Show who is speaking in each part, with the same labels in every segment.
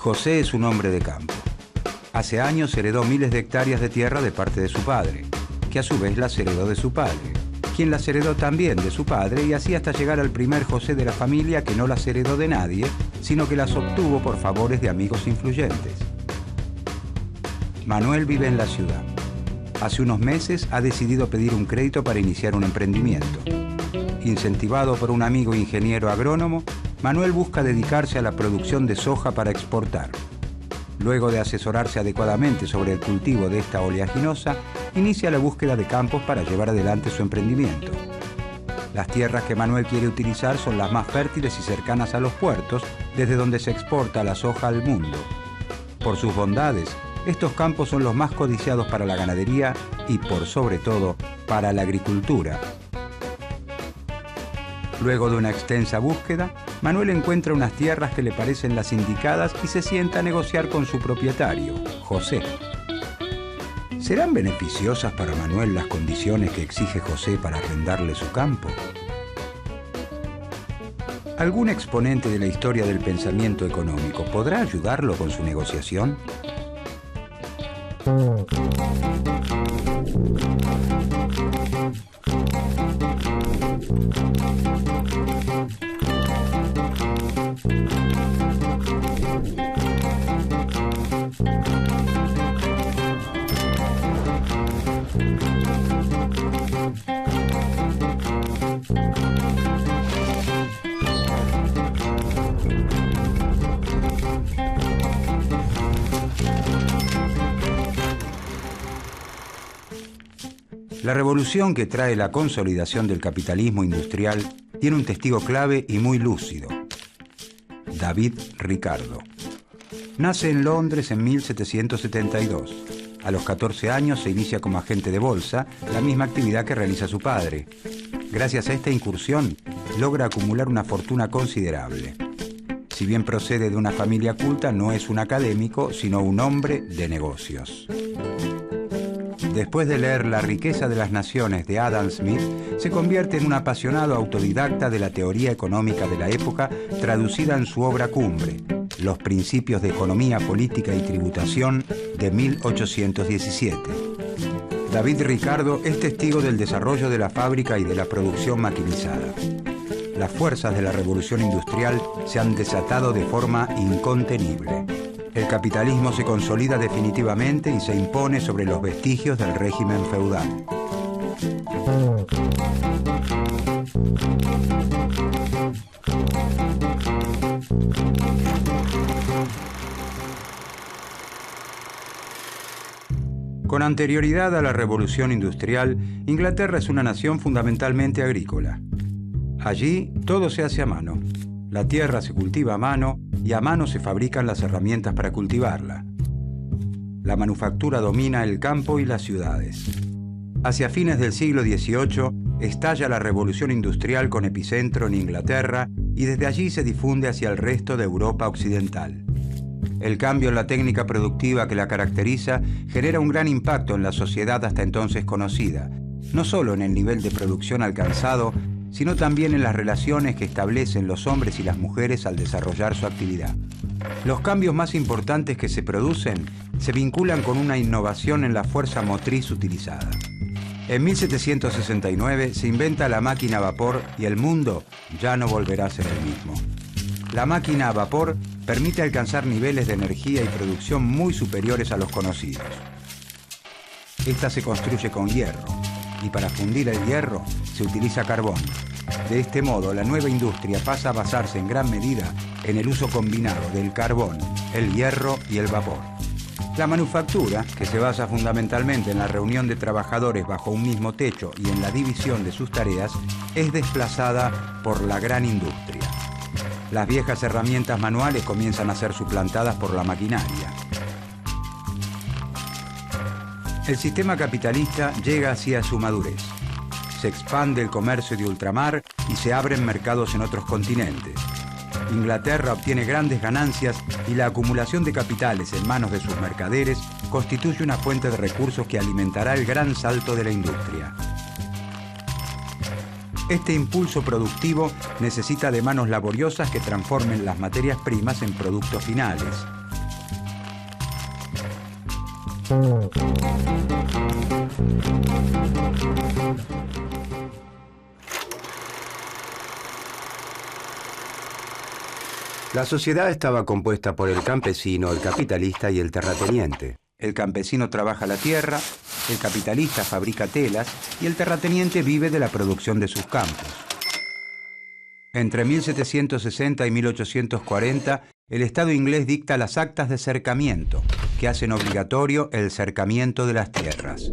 Speaker 1: José es un hombre de campo. Hace años heredó miles de hectáreas de tierra de parte de su padre, que a su vez las heredó de su padre, quien las heredó también de su padre, y así hasta llegar al primer José de la familia, que no las heredó de nadie, sino que las obtuvo por favores de amigos influyentes. Manuel vive en la ciudad. Hace unos meses ha decidido pedir un crédito para iniciar un emprendimiento. Incentivado por un amigo ingeniero agrónomo, Manuel busca dedicarse a la producción de soja para exportar. Luego de asesorarse adecuadamente sobre el cultivo de esta oleaginosa, inicia la búsqueda de campos para llevar adelante su emprendimiento. Las tierras que Manuel quiere utilizar son las más fértiles y cercanas a los puertos, desde donde se exporta la soja al mundo. Por sus bondades, estos campos son los más codiciados para la ganadería y, por sobre todo, para la agricultura. Luego de una extensa búsqueda, Manuel encuentra unas tierras que le parecen las indicadas y se sienta a negociar con su propietario, José. ¿Serán beneficiosas para Manuel las condiciones que exige José para arrendarle su campo? ¿Algún exponente de la historia del pensamiento económico podrá ayudarlo con su negociación? La revolución que trae la consolidación del capitalismo industrial tiene un testigo clave y muy lúcido: David Ricardo. Nace en Londres en 1772. A los 14 años se inicia como agente de bolsa, la misma actividad que realiza su padre. Gracias a esta incursión, logra acumular una fortuna considerable. Si bien procede de una familia culta, no es un académico, sino un hombre de negocios. Después de leer La riqueza de las naciones de Adam Smith, se convierte en un apasionado autodidacta de la teoría económica de la época, traducida en su obra cumbre, Los principios de economía, política y tributación, de 1817. David Ricardo es testigo del desarrollo de la fábrica y de la producción maquinizada. Las fuerzas de la revolución industrial se han desatado de forma incontenible. El capitalismo se consolida definitivamente y se impone sobre los vestigios del régimen feudal. Con anterioridad a la revolución industrial, Inglaterra es una nación fundamentalmente agrícola. Allí todo se hace a mano. La tierra se cultiva a mano y a mano se fabrican las herramientas para cultivarla. La manufactura domina el campo y las ciudades. Hacia fines del siglo XVIII estalla la revolución industrial con epicentro en Inglaterra y desde allí se difunde hacia el resto de Europa occidental. El cambio en la técnica productiva que la caracteriza genera un gran impacto en la sociedad hasta entonces conocida, no solo en el nivel de producción alcanzado, sino también en las relaciones que establecen los hombres y las mujeres al desarrollar su actividad. Los cambios más importantes que se producen se vinculan con una innovación en la fuerza motriz utilizada. En 1769 se inventa la máquina a vapor y el mundo ya no volverá a ser el mismo. La máquina a vapor permite alcanzar niveles de energía y producción muy superiores a los conocidos. Esta se construye con hierro, y para fundir el hierro se utiliza carbón. De este modo, la nueva industria pasa a basarse en gran medida en el uso combinado del carbón, el hierro y el vapor. La manufactura, que se basa fundamentalmente en la reunión de trabajadores bajo un mismo techo y en la división de sus tareas, es desplazada por la gran industria. Las viejas herramientas manuales comienzan a ser suplantadas por la maquinaria. El sistema capitalista llega así a su madurez. Se expande el comercio de ultramar y se abren mercados en otros continentes. Inglaterra obtiene grandes ganancias y la acumulación de capitales en manos de sus mercaderes constituye una fuente de recursos que alimentará el gran salto de la industria. Este impulso productivo necesita de manos laboriosas que transformen las materias primas en productos finales. La sociedad estaba compuesta por el campesino, el capitalista y el terrateniente. El campesino trabaja la tierra, el capitalista fabrica telas y el terrateniente vive de la producción de sus campos. Entre 1760 y 1840, el Estado inglés dicta las actas de cercamiento, que hacen obligatorio el cercamiento de las tierras.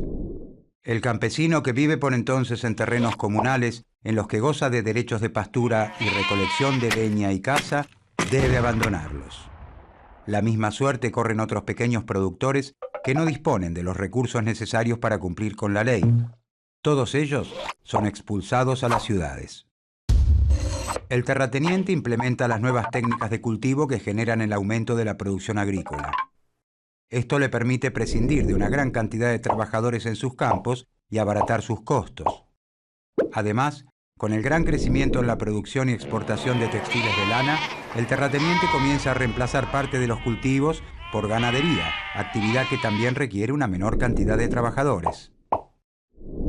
Speaker 1: El campesino que vive por entonces en terrenos comunales, en los que goza de derechos de pastura y recolección de leña y caza, debe abandonarlos. La misma suerte corren otros pequeños productores que no disponen de los recursos necesarios para cumplir con la ley. Todos ellos son expulsados a las ciudades. El terrateniente implementa las nuevas técnicas de cultivo que generan el aumento de la producción agrícola. Esto le permite prescindir de una gran cantidad de trabajadores en sus campos y abaratar sus costos. Además, con el gran crecimiento en la producción y exportación de textiles de lana, el terrateniente comienza a reemplazar parte de los cultivos por ganadería, actividad que también requiere una menor cantidad de trabajadores.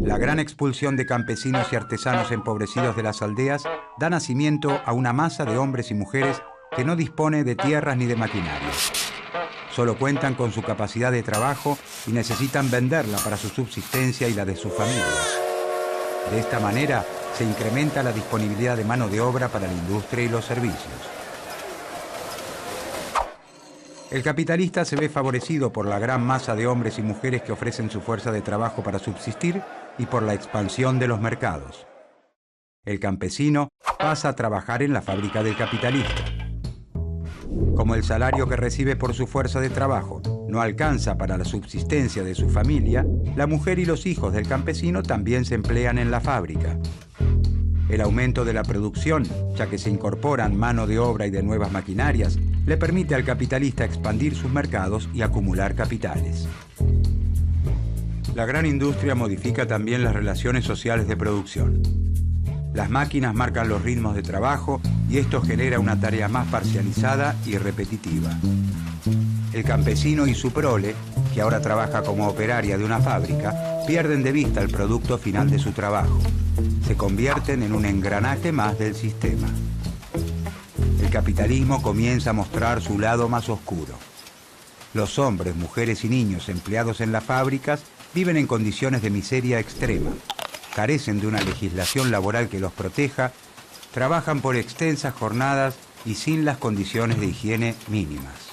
Speaker 1: La gran expulsión de campesinos y artesanos empobrecidos de las aldeas da nacimiento a una masa de hombres y mujeres que no dispone de tierras ni de maquinaria. Solo cuentan con su capacidad de trabajo y necesitan venderla para su subsistencia y la de sus familias. De esta manera, se incrementa la disponibilidad de mano de obra para la industria y los servicios. El capitalista se ve favorecido por la gran masa de hombres y mujeres que ofrecen su fuerza de trabajo para subsistir y por la expansión de los mercados. El campesino pasa a trabajar en la fábrica del capitalista. Como el salario que recibe por su fuerza de trabajo no alcanza para la subsistencia de su familia, la mujer y los hijos del campesino también se emplean en la fábrica. El aumento de la producción, ya que se incorporan mano de obra y de nuevas maquinarias, le permite al capitalista expandir sus mercados y acumular capitales. La gran industria modifica también las relaciones sociales de producción. Las máquinas marcan los ritmos de trabajo y esto genera una tarea más parcializada y repetitiva. El campesino y su prole, que ahora trabaja como operaria de una fábrica, pierden de vista el producto final de su trabajo. Se convierten en un engranaje más del sistema. El capitalismo comienza a mostrar su lado más oscuro. Los hombres, mujeres y niños empleados en las fábricas viven en condiciones de miseria extrema. Carecen de una legislación laboral que los proteja, trabajan por extensas jornadas y sin las condiciones de higiene mínimas.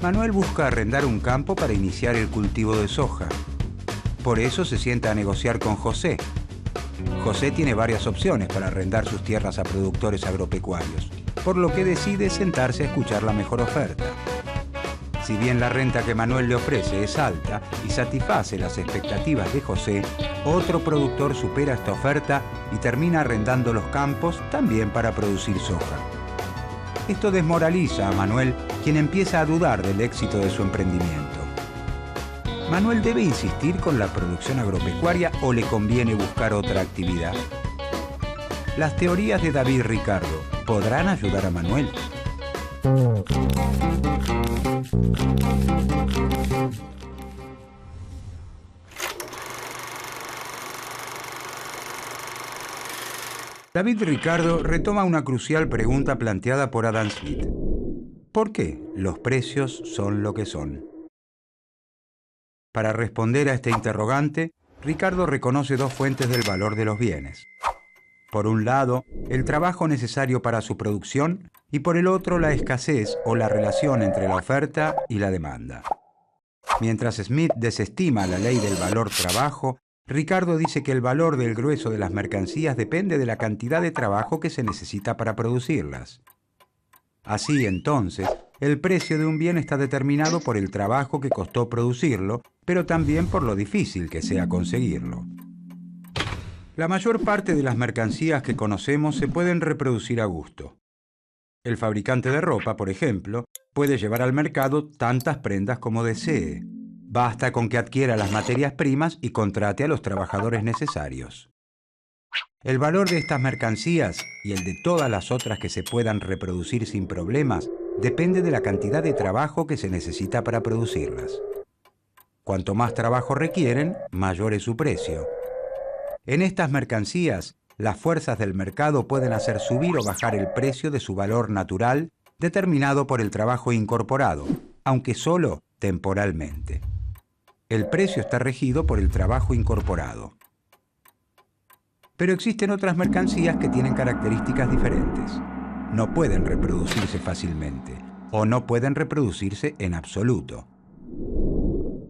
Speaker 1: Manuel busca arrendar un campo para iniciar el cultivo de soja. Por eso se sienta a negociar con José. José tiene varias opciones para arrendar sus tierras a productores agropecuarios, por lo que decide sentarse a escuchar la mejor oferta. Si bien la renta que Manuel le ofrece es alta y satisface las expectativas de José, otro productor supera esta oferta y termina arrendando los campos también para producir soja. Esto desmoraliza a Manuel, quien empieza a dudar del éxito de su emprendimiento. ¿Manuel debe insistir con la producción agropecuaria o le conviene buscar otra actividad? Las teorías de David Ricardo podrán ayudar a Manuel. David Ricardo retoma una crucial pregunta planteada por Adam Smith. ¿Por qué los precios son lo que son? Para responder a este interrogante, Ricardo reconoce dos fuentes del valor de los bienes. Por un lado, el trabajo necesario para su producción y por el otro, la escasez o la relación entre la oferta y la demanda. Mientras Smith desestima la ley del valor trabajo, Ricardo dice que el valor del grueso de las mercancías depende de la cantidad de trabajo que se necesita para producirlas. Así, entonces, el precio de un bien está determinado por el trabajo que costó producirlo, pero también por lo difícil que sea conseguirlo. La mayor parte de las mercancías que conocemos se pueden reproducir a gusto. El fabricante de ropa, por ejemplo, puede llevar al mercado tantas prendas como desee. Basta con que adquiera las materias primas y contrate a los trabajadores necesarios. El valor de estas mercancías y el de todas las otras que se puedan reproducir sin problemas depende de la cantidad de trabajo que se necesita para producirlas. Cuanto más trabajo requieren, mayor es su precio. En estas mercancías, las fuerzas del mercado pueden hacer subir o bajar el precio de su valor natural determinado por el trabajo incorporado, aunque solo temporalmente. El precio está regido por el trabajo incorporado. Pero existen otras mercancías que tienen características diferentes. No pueden reproducirse fácilmente o no pueden reproducirse en absoluto.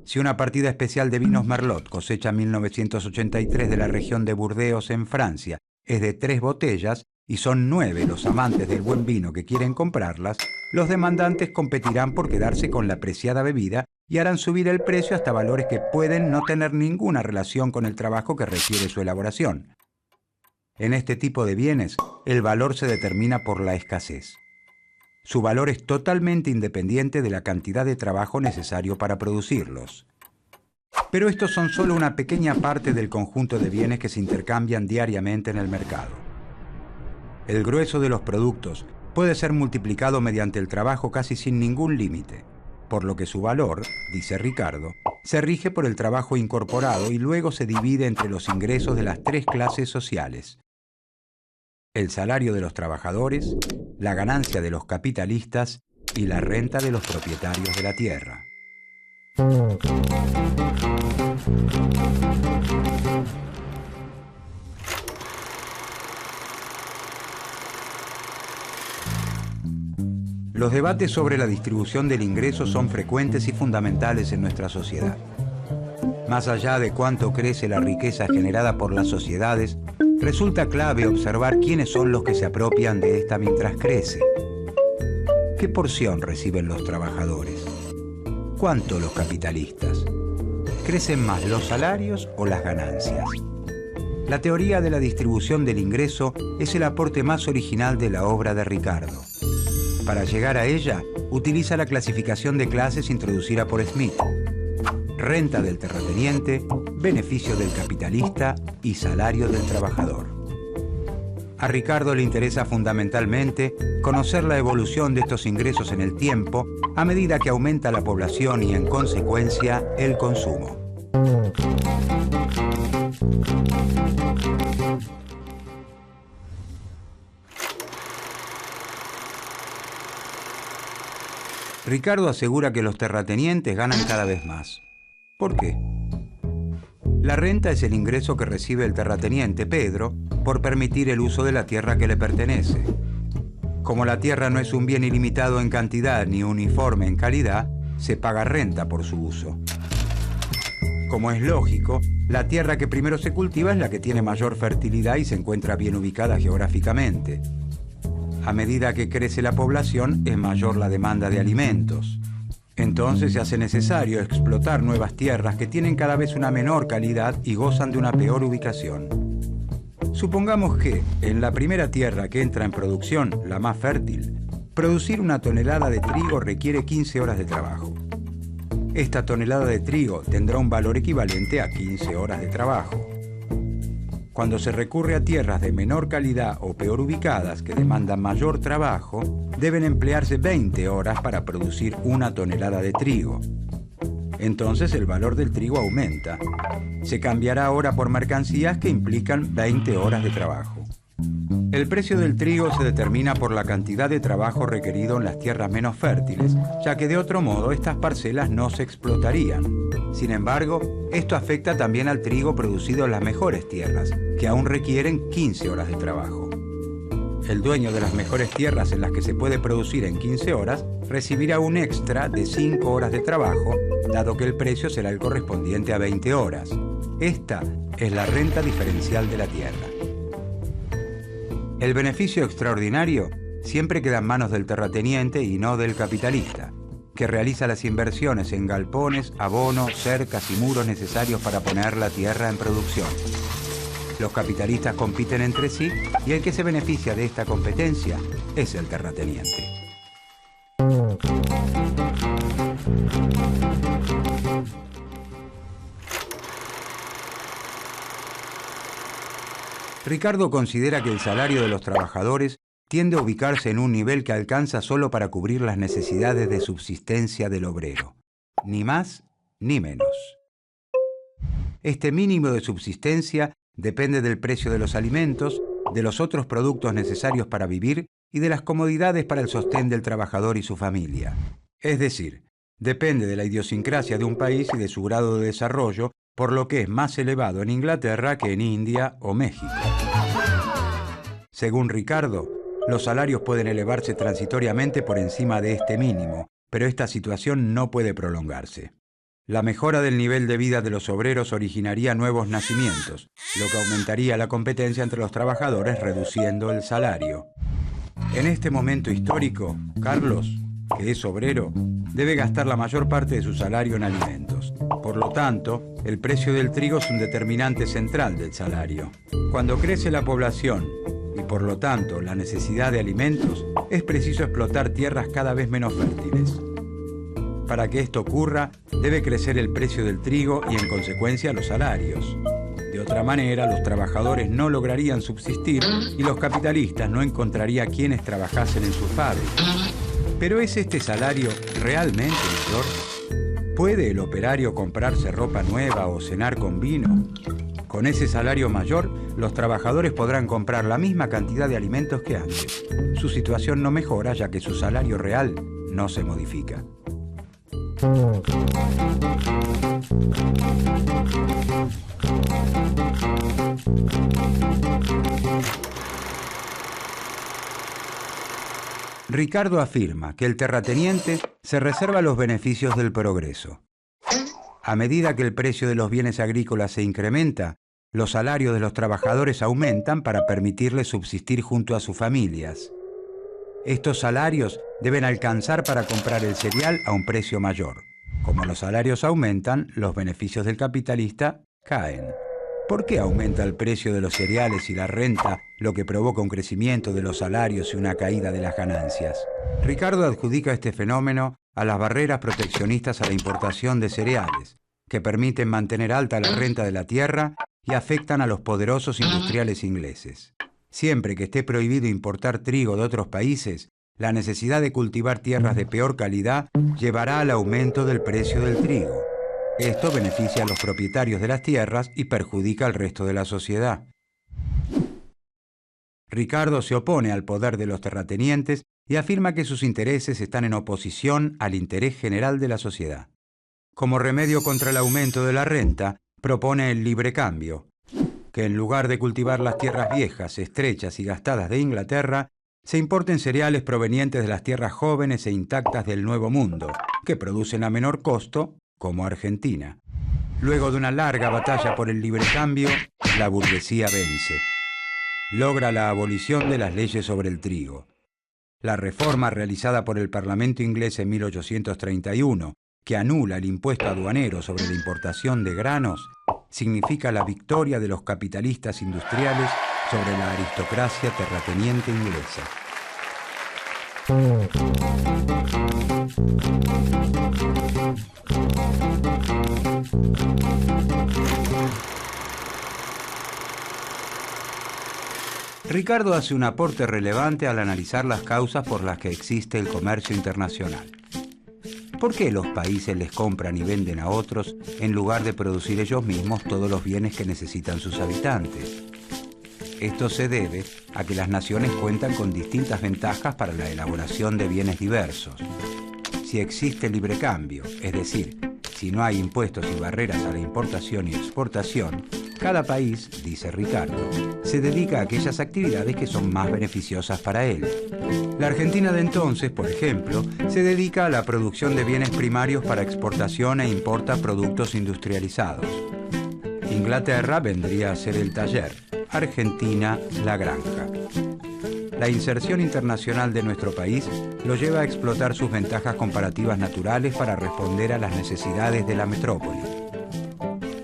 Speaker 1: Si una partida especial de vinos Merlot cosecha 1983 de la región de Burdeos en Francia es de 3 botellas y son 9 los amantes del buen vino que quieren comprarlas, los demandantes competirán por quedarse con la preciada bebida y harán subir el precio hasta valores que pueden no tener ninguna relación con el trabajo que requiere su elaboración. En este tipo de bienes, el valor se determina por la escasez. Su valor es totalmente independiente de la cantidad de trabajo necesario para producirlos. Pero estos son solo una pequeña parte del conjunto de bienes que se intercambian diariamente en el mercado. El grueso de los productos puede ser multiplicado mediante el trabajo casi sin ningún límite, por lo que su valor, dice Ricardo, se rige por el trabajo incorporado y luego se divide entre los ingresos de las 3 clases sociales: el salario de los trabajadores, la ganancia de los capitalistas y la renta de los propietarios de la tierra. Los debates sobre la distribución del ingreso son frecuentes y fundamentales en nuestra sociedad. Más allá de cuánto crece la riqueza generada por las sociedades, resulta clave observar quiénes son los que se apropian de esta mientras crece. ¿Qué porción reciben los trabajadores? ¿Cuánto los capitalistas? ¿Crecen más los salarios o las ganancias? La teoría de la distribución del ingreso es el aporte más original de la obra de Ricardo. Para llegar a ella, utiliza la clasificación de clases introducida por Smith: renta del terrateniente, beneficio del capitalista y salario del trabajador. A Ricardo le interesa fundamentalmente conocer la evolución de estos ingresos en el tiempo a medida que aumenta la población y, en consecuencia, el consumo. Ricardo asegura que los terratenientes ganan cada vez más. ¿Por qué? La renta es el ingreso que recibe el terrateniente Pedro por permitir el uso de la tierra que le pertenece. Como la tierra no es un bien ilimitado en cantidad ni uniforme en calidad, se paga renta por su uso. Como es lógico, la tierra que primero se cultiva es la que tiene mayor fertilidad y se encuentra bien ubicada geográficamente. A medida que crece la población, es mayor la demanda de alimentos. Entonces se hace necesario explotar nuevas tierras que tienen cada vez una menor calidad y gozan de una peor ubicación. Supongamos que, en la primera tierra que entra en producción, la más fértil, producir 1 tonelada de trigo requiere 15 horas de trabajo. Esta tonelada de trigo tendrá un valor equivalente a 15 horas de trabajo. Cuando se recurre a tierras de menor calidad o peor ubicadas que demandan mayor trabajo, deben emplearse 20 horas para producir 1 tonelada de trigo. Entonces el valor del trigo aumenta. Se cambiará ahora por mercancías que implican 20 horas de trabajo. El precio del trigo se determina por la cantidad de trabajo requerido en las tierras menos fértiles, ya que de otro modo estas parcelas no se explotarían. Sin embargo, esto afecta también al trigo producido en las mejores tierras, que aún requieren 15 horas de trabajo. El dueño de las mejores tierras en las que se puede producir en 15 horas recibirá un extra de 5 horas de trabajo, dado que el precio será el correspondiente a 20 horas. Esta es la renta diferencial de la tierra. El beneficio extraordinario siempre queda en manos del terrateniente y no del capitalista, que realiza las inversiones en galpones, abonos, cercas y muros necesarios para poner la tierra en producción. Los capitalistas compiten entre sí y el que se beneficia de esta competencia es el terrateniente. Ricardo considera que el salario de los trabajadores tiende a ubicarse en un nivel que alcanza solo para cubrir las necesidades de subsistencia del obrero, ni más ni menos. Este mínimo de subsistencia depende del precio de los alimentos, de los otros productos necesarios para vivir y de las comodidades para el sostén del trabajador y su familia. Es decir, depende de la idiosincrasia de un país y de su grado de desarrollo, por lo que es más elevado en Inglaterra que en India o México. Según Ricardo, los salarios pueden elevarse transitoriamente por encima de este mínimo, pero esta situación no puede prolongarse. La mejora del nivel de vida de los obreros originaría nuevos nacimientos, lo que aumentaría la competencia entre los trabajadores, reduciendo el salario. En este momento histórico, Carlos, que es obrero, debe gastar la mayor parte de su salario en alimentos. Por lo tanto, el precio del trigo es un determinante central del salario. Cuando crece la población y por lo tanto la necesidad de alimentos, es preciso explotar tierras cada vez menos fértiles. Para que esto ocurra, debe crecer el precio del trigo y en consecuencia los salarios. De otra manera, los trabajadores no lograrían subsistir y los capitalistas no encontrarían quienes trabajasen en sus fábricas. ¿Pero es este salario realmente mayor? ¿Puede el operario comprarse ropa nueva o cenar con vino? Con ese salario mayor, los trabajadores podrán comprar la misma cantidad de alimentos que antes. Su situación no mejora ya que su salario real no se modifica. Ricardo afirma que el terrateniente se reserva los beneficios del progreso. A medida que el precio de los bienes agrícolas se incrementa, los salarios de los trabajadores aumentan para permitirles subsistir junto a sus familias. Estos salarios deben alcanzar para comprar el cereal a un precio mayor. Como los salarios aumentan, los beneficios del capitalista caen. ¿Por qué aumenta el precio de los cereales y la renta, lo que provoca un crecimiento de los salarios y una caída de las ganancias? Ricardo adjudica este fenómeno a las barreras proteccionistas a la importación de cereales, que permiten mantener alta la renta de la tierra y afectan a los poderosos industriales ingleses. Siempre que esté prohibido importar trigo de otros países, la necesidad de cultivar tierras de peor calidad llevará al aumento del precio del trigo. Esto beneficia a los propietarios de las tierras y perjudica al resto de la sociedad. Ricardo se opone al poder de los terratenientes y afirma que sus intereses están en oposición al interés general de la sociedad. Como remedio contra el aumento de la renta, propone el libre cambio, que en lugar de cultivar las tierras viejas, estrechas y gastadas de Inglaterra, se importen cereales provenientes de las tierras jóvenes e intactas del Nuevo Mundo, que producen a menor costo, como Argentina. Luego de una larga batalla por el libre cambio, la burguesía vence. Logra la abolición de las leyes sobre el trigo. La reforma realizada por el Parlamento inglés en 1831, que anula el impuesto aduanero sobre la importación de granos, significa la victoria de los capitalistas industriales sobre la aristocracia terrateniente inglesa. Ricardo hace un aporte relevante al analizar las causas por las que existe el comercio internacional. ¿Por qué los países les compran y venden a otros en lugar de producir ellos mismos todos los bienes que necesitan sus habitantes? Esto se debe a que las naciones cuentan con distintas ventajas para la elaboración de bienes diversos. Si existe libre cambio, es decir, si no hay impuestos y barreras a la importación y exportación, cada país, dice Ricardo, se dedica a aquellas actividades que son más beneficiosas para él. La Argentina de entonces, por ejemplo, se dedica a la producción de bienes primarios para exportación e importa productos industrializados. Inglaterra vendría a ser el taller, Argentina la granja. La inserción internacional de nuestro país lo lleva a explotar sus ventajas comparativas naturales para responder a las necesidades de la metrópoli.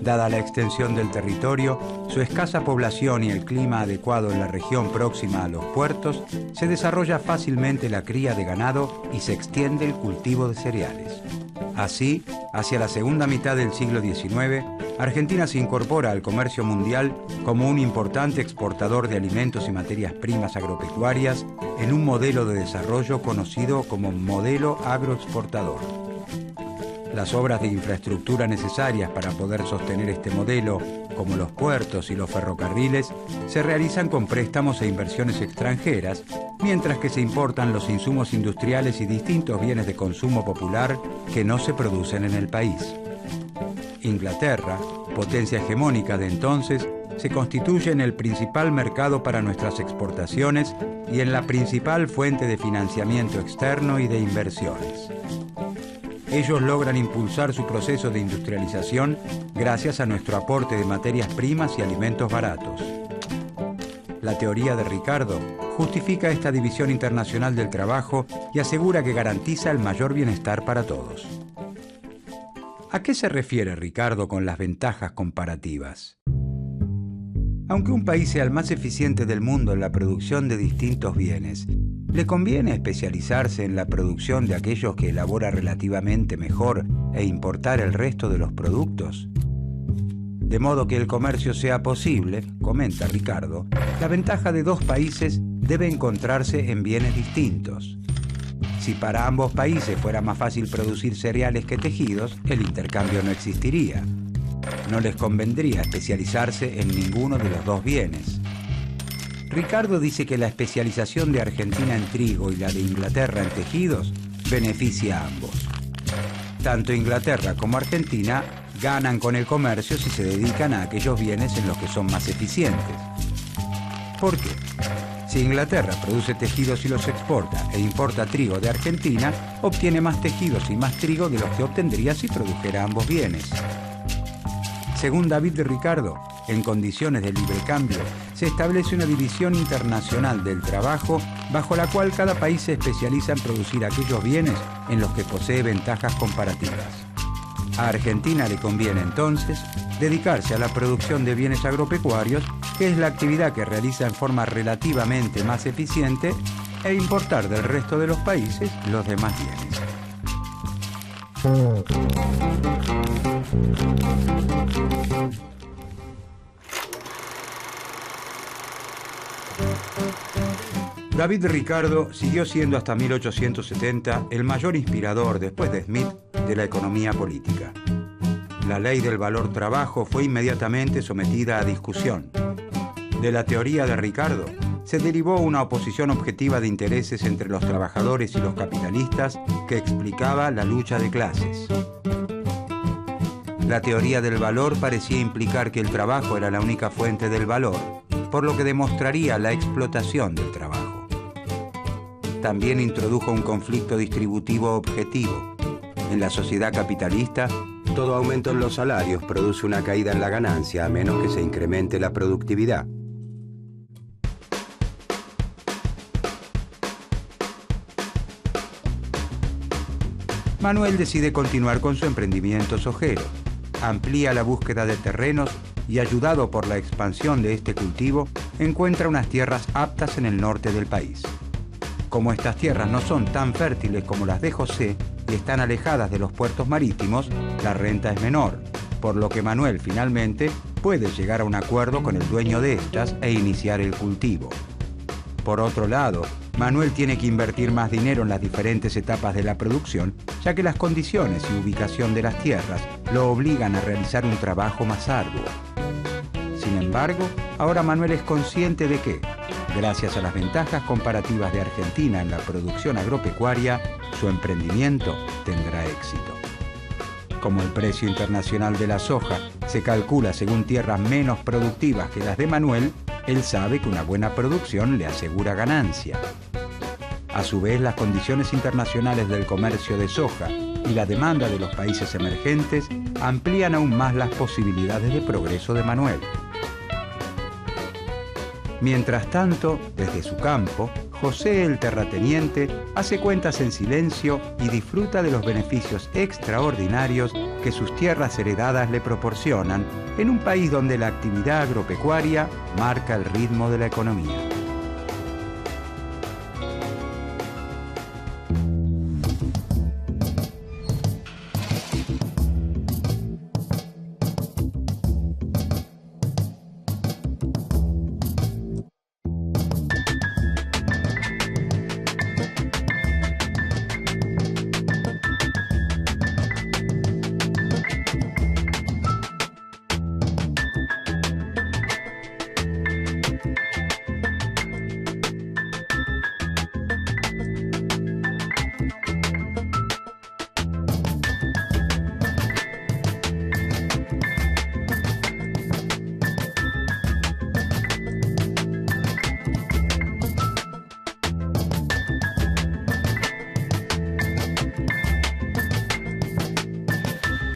Speaker 1: Dada la extensión del territorio, su escasa población y el clima adecuado en la región próxima a los puertos, se desarrolla fácilmente la cría de ganado y se extiende el cultivo de cereales. Así, hacia la segunda mitad del siglo XIX, Argentina se incorpora al comercio mundial como un importante exportador de alimentos y materias primas agropecuarias en un modelo de desarrollo conocido como modelo agroexportador. Las obras de infraestructura necesarias para poder sostener este modelo, como los puertos y los ferrocarriles, se realizan con préstamos e inversiones extranjeras, mientras que se importan los insumos industriales y distintos bienes de consumo popular que no se producen en el país. Inglaterra, potencia hegemónica de entonces, se constituye en el principal mercado para nuestras exportaciones y en la principal fuente de financiamiento externo y de inversiones. Ellos logran impulsar su proceso de industrialización gracias a nuestro aporte de materias primas y alimentos baratos. La teoría de Ricardo justifica esta división internacional del trabajo y asegura que garantiza el mayor bienestar para todos. ¿A qué se refiere Ricardo con las ventajas comparativas? Aunque un país sea el más eficiente del mundo en la producción de distintos bienes, ¿le conviene especializarse en la producción de aquellos que elabora relativamente mejor e importar el resto de los productos? De modo que el comercio sea posible, comenta Ricardo, la ventaja de dos países debe encontrarse en bienes distintos. Si para ambos países fuera más fácil producir cereales que tejidos, el intercambio no existiría. No les convendría especializarse en ninguno de los dos bienes. Ricardo dice que la especialización de Argentina en trigo y la de Inglaterra en tejidos beneficia a ambos. Tanto Inglaterra como Argentina ganan con el comercio si se dedican a aquellos bienes en los que son más eficientes. ¿Por qué? Si Inglaterra produce tejidos y los exporta e importa trigo de Argentina, obtiene más tejidos y más trigo de los que obtendría si produjera ambos bienes. Según David de Ricardo, en condiciones de libre cambio, se establece una división internacional del trabajo bajo la cual cada país se especializa en producir aquellos bienes en los que posee ventajas comparativas. A Argentina le conviene entonces dedicarse a la producción de bienes agropecuarios, que es la actividad que realiza en forma relativamente más eficiente, e importar del resto de los países los demás bienes. David Ricardo siguió siendo hasta 1870 el mayor inspirador, después de Smith, de la economía política. La ley del valor trabajo fue inmediatamente sometida a discusión. De la teoría de Ricardo se derivó una oposición objetiva de intereses entre los trabajadores y los capitalistas que explicaba la lucha de clases. La teoría del valor parecía implicar que el trabajo era la única fuente del valor, por lo que demostraría la explotación del trabajo. También introdujo un conflicto distributivo objetivo. En la sociedad capitalista, todo aumento en los salarios produce una caída en la ganancia a menos que se incremente la productividad. Manuel decide continuar con su emprendimiento sojero. Amplía la búsqueda de terrenos y, ayudado por la expansión de este cultivo, encuentra unas tierras aptas en el norte del país. Como estas tierras no son tan fértiles como las de José y están alejadas de los puertos marítimos, la renta es menor, por lo que Manuel finalmente puede llegar a un acuerdo con el dueño de estas e iniciar el cultivo. Por otro lado, Manuel tiene que invertir más dinero en las diferentes etapas de la producción, ya que las condiciones y ubicación de las tierras lo obligan a realizar un trabajo más arduo. Sin embargo, ahora Manuel es consciente de que, gracias a las ventajas comparativas de Argentina en la producción agropecuaria, su emprendimiento tendrá éxito. Como el precio internacional de la soja se calcula según tierras menos productivas que las de Manuel, él sabe que una buena producción le asegura ganancia. A su vez, las condiciones internacionales del comercio de soja y la demanda de los países emergentes amplían aún más las posibilidades de progreso de Manuel. Mientras tanto, desde su campo, José el terrateniente hace cuentas en silencio y disfruta de los beneficios extraordinarios que sus tierras heredadas le proporcionan en un país donde la actividad agropecuaria marca el ritmo de la economía.